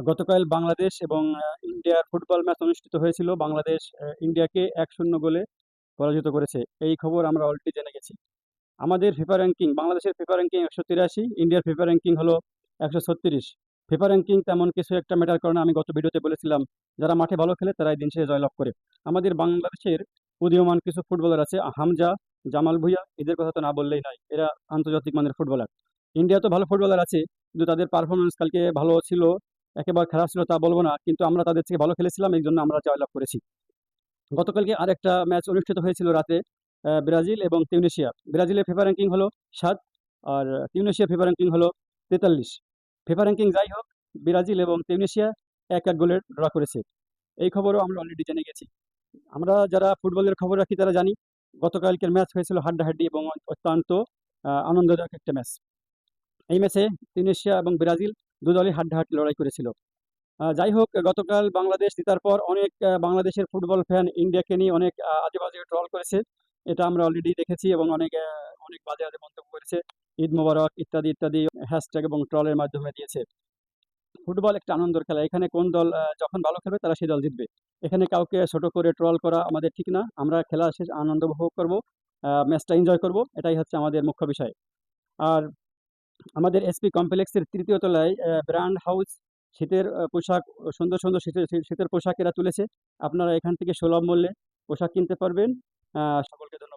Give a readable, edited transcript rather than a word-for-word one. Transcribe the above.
গতকাল বাংলাদেশ এবং ইন্ডিয়ার ফুটবল ম্যাচ অনুষ্ঠিত হয়েছিল। বাংলাদেশ ইন্ডিয়াকে ১-০ গোলে পরাজিত করেছে। এই খবর আমরা অলরেডি জেনে গেছি। আমাদের ফিফা র্যাঙ্কিং, বাংলাদেশের ফিফা র্যাঙ্কিং ১৮৩, ইন্ডিয়ার ফিফা র্যাঙ্কিং হলো ১৩৬। ফিফা র্যাঙ্কিং তেমন কিছু একটা ম্যাটার করে না। আমি গত ভিডিওতে বলেছিলাম, যারা মাঠে ভালো খেলে তারাই দিন শেষে জয়লাভ করে। আমাদের বাংলাদেশের উদীয়মান কিছু ফুটবলার আছে, হামজা, জামাল ভুঁইয়া, এদের কথা তো না বললেই নয়। এরা আন্তর্জাতিক মানের ফুটবলার। ইন্ডিয়া তো ভালো ফুটবলার আছে, কিন্তু তাদের পারফরমেন্স কালকে ভালো ছিল, একেবারে খারাপ ছিল তা বলবো না, কিন্তু আমরা তাদের থেকে ভালো খেলেছিলাম, এই জন্য আমরা জয়লাভ করেছি। গতকালকে আরেকটা ম্যাচ অনুষ্ঠিত হয়েছিল রাতে, ব্রাজিল এবং তিউনিশিয়া। ব্রাজিলের ফিফা র্যাঙ্কিং হলো ৭, আর তিউনিশিয়ার ফিফা র্যাঙ্কিং হলো ৪৩। ফিফা র্যাঙ্কিং যাই হোক, ব্রাজিল এবং তিউনিশিয়া ১-১ গোলের ড্র করেছে। এই খবরও আমরা অলরেডি জেনে গেছি। আমরা যারা ফুটবলের খবর রাখি তারা জানি, গতকালকের ম্যাচ হয়েছিল হাড্ডাহাড্ডি এবং অত্যন্ত আনন্দদায়ক একটা ম্যাচ। এই ম্যাচে তিউনিশিয়া এবং ব্রাজিল দু দলই হাড্ডাহাড্ডি লড়াই করেছিল। যাই হোক, গতকাল বাংলাদেশ জেতার পর অনেক বাংলাদেশের ফুটবল ফ্যান ইন্ডিয়াকে নিয়ে অনেক আজে-বাজে ট্রল করেছে। এটা আমরা অলরেডি দেখেছি এবং অনেক বাজে বাজে মন্তব্য করেছে। ঈদ মোবারক ইত্যাদি ইত্যাদি হ্যাশট্যাগ এবং ট্রলের মাধ্যমে দিয়েছে। ফুটবল একটা আনন্দের খেলা। এখানে কোন দল যখন ভালো খেলবে তারা সেই দল জিতবে। এখানে কাউকে ছোট করে ট্রল করা আমাদের ঠিক না। আমরা খেলা শেষ আনন্দ উপভোগ করব, ম্যাচটা এনজয় করব। এটাই হচ্ছে আমাদের মুখ্য বিষয়। আর আমাদের এসপি কমপ্লেক্সের ৩য় তলায় ব্র্যান্ড হাউস শীতের পোশাক, সুন্দর সুন্দর শীতের শীতের পোশাক এরা তুলেছে। আপনারা এখান থেকে সুলভ মূল্যে পোশাক কিনতে পারবেন। সকলকে ধন্যবাদ।